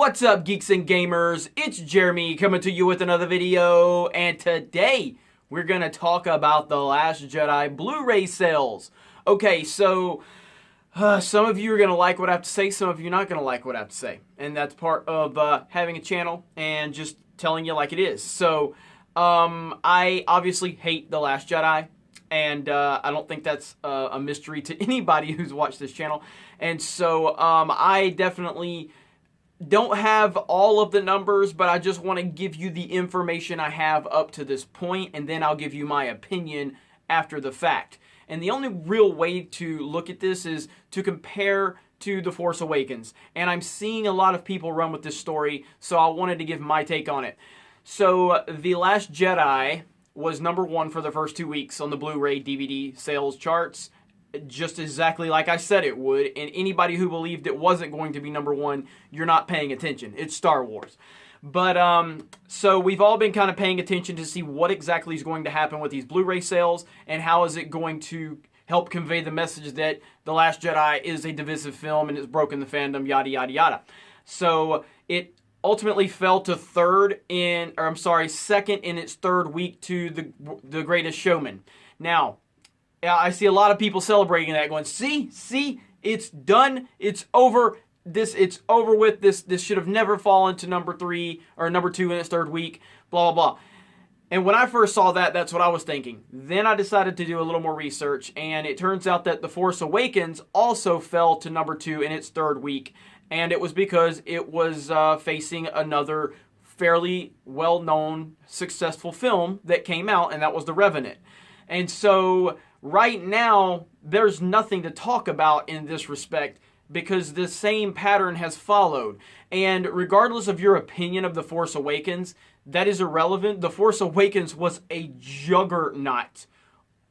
What's up, geeks and gamers? It's Jeremy coming to you with another video, and today we're going to talk about The Last Jedi Blu-ray sales. Okay, so some of you are going to like what I have to say, some of you are not going to like what I have to say, and that's part of having a channel and just telling you like it is. So I obviously hate The Last Jedi, and I don't think that's a mystery to anybody who's watched this channel, and so I definitely don't have all of the numbers, but I just want to give you the information I have up to this point, and then I'll give you my opinion after the fact. And the only real way to look at this is to compare to The Force Awakens. And I'm seeing a lot of people run with this story, so I wanted to give my take on it. So The Last Jedi was #1 for the first 2 weeks on the Blu-ray DVD sales charts, just exactly like I said it would, and anybody who believed it wasn't going to be #1, you're not paying attention. It's Star Wars. But, so we've all been kind of paying attention to see what exactly is going to happen with these Blu-ray sales, and how is it going to help convey the message that The Last Jedi is a divisive film and it's broken the fandom, yada, yada, yada. So it ultimately fell to second in its third week to The Greatest Showman. Now, I see a lot of people celebrating that, going, see, it's done, it's over, it's over with, this should have never fallen to #3 or #2 in its third week, blah, blah, blah. And when I first saw that, that's what I was thinking. Then I decided to do a little more research, and it turns out that The Force Awakens also fell to #2 in its third week, and it was because it was facing another fairly well-known, successful film that came out, and that was The Revenant. And so right now, there's nothing to talk about in this respect because the same pattern has followed. And regardless of your opinion of The Force Awakens, that is irrelevant. The Force Awakens was a juggernaut,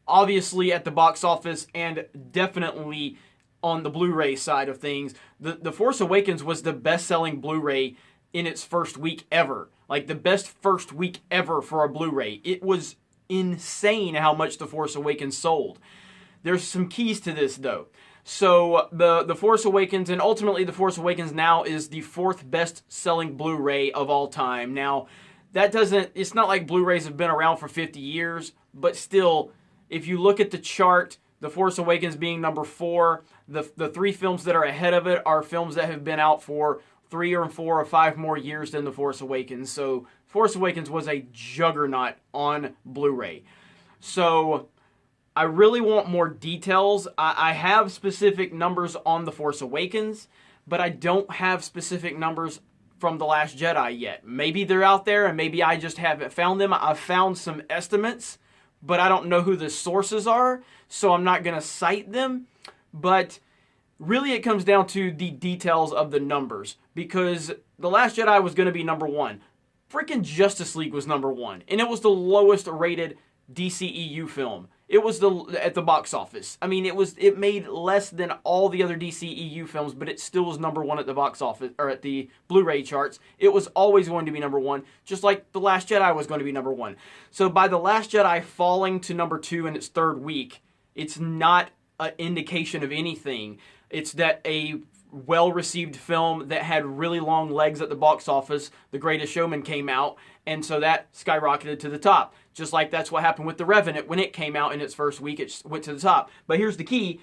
obviously at the box office and definitely on the Blu-ray side of things. The Force Awakens was the best-selling Blu-ray in its first week ever. Like, the best first week ever for a Blu-ray. It was insane how much The Force Awakens sold. There's some keys to this, though. So the Force Awakens, and ultimately The Force Awakens now is the 4th best-selling Blu-ray of all time. Now, it's not like Blu-rays have been around for 50 years, but still, if you look at the chart, The Force Awakens being #4, the 3 films that are ahead of it are films that have been out for 3 or 4 or 5 more years than The Force Awakens. So Force Awakens was a juggernaut on Blu-ray. So I really want more details. I have specific numbers on The Force Awakens, but I don't have specific numbers from The Last Jedi yet. Maybe they're out there and maybe I just haven't found them. I've found some estimates, but I don't know who the sources are, so I'm not going to cite them. But really it comes down to the details of the numbers, because The Last Jedi was going to be #1. Freaking Justice League was #1, and it was the lowest rated DCEU film. It was at the box office. I mean, it made less than all the other DCEU films, but it still was #1 at the box office, or at the Blu-ray charts. It was always going to be #1, just like The Last Jedi was going to be #1. So by The Last Jedi falling to #2 in its third week, it's not an indication of anything. It's that a well-received film that had really long legs at the box office, The Greatest Showman, came out, and so that skyrocketed to the top. Just like that's what happened with The Revenant. When it came out in its first week, it went to the top. But here's the key.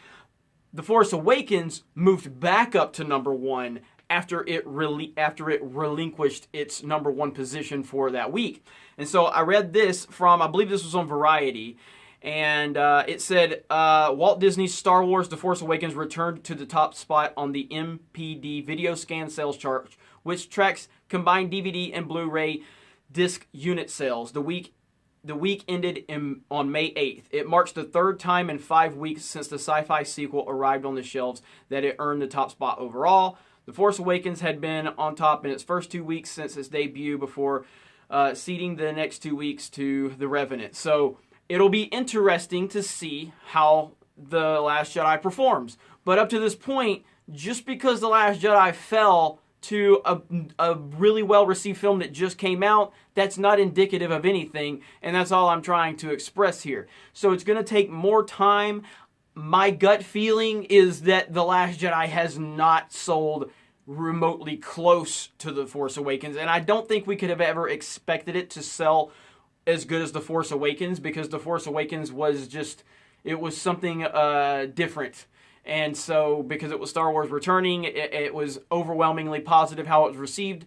The Force Awakens moved back up to #1 after it relinquished its #1 position for that week. And so I read this from, I believe this was on Variety, and it said, Walt Disney's Star Wars The Force Awakens returned to the top spot on the MPD video scan sales chart, which tracks combined DVD and Blu-ray disc unit sales. The week ended on May 8th. It marks the 3rd time in 5 weeks since the sci-fi sequel arrived on the shelves that it earned the top spot overall. The Force Awakens had been on top in its first 2 weeks since its debut, before ceding the next 2 weeks to The Revenant. So it'll be interesting to see how The Last Jedi performs. But up to this point, just because The Last Jedi fell to a really well-received film that just came out, that's not indicative of anything, and that's all I'm trying to express here. So it's going to take more time. My gut feeling is that The Last Jedi has not sold remotely close to The Force Awakens. And I don't think we could have ever expected it to sell as good as The Force Awakens, because The Force Awakens was just, it was something different. And so, because it was Star Wars returning, it was overwhelmingly positive how it was received.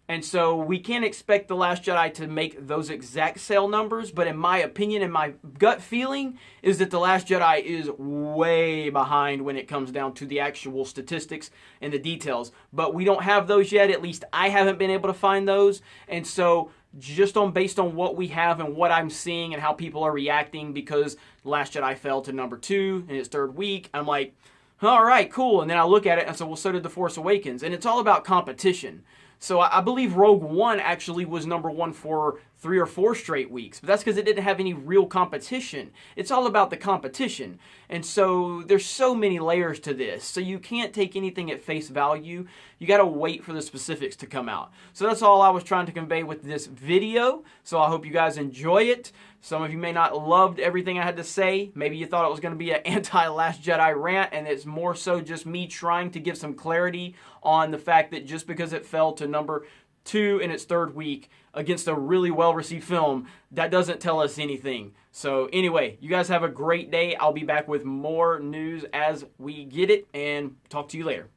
And so we can't expect The Last Jedi to make those exact sale numbers, but in my opinion and my gut feeling is that The Last Jedi is way behind when it comes down to the actual statistics and the details. But we don't have those yet. At least I haven't been able to find those. And so just based on what we have and what I'm seeing and how people are reacting, because The Last Jedi fell to number 2 in its 3rd week, I'm like, all right, cool. And then I look at it and so, well, so did The Force Awakens. And it's all about competition. So I believe Rogue One actually was number 1 for 3 or 4 straight weeks. But that's because it didn't have any real competition. It's all about the competition. And so there's so many layers to this. So you can't take anything at face value. You got to wait for the specifics to come out. So that's all I was trying to convey with this video. So I hope you guys enjoy it. Some of you may not loved everything I had to say. Maybe you thought it was going to be an anti-Last Jedi rant, and it's more so just me trying to give some clarity on the fact that just because it fell to number 2 in its 3rd week against a really well-received film, that doesn't tell us anything. So anyway, you guys have a great day. I'll be back with more news as we get it, and talk to you later.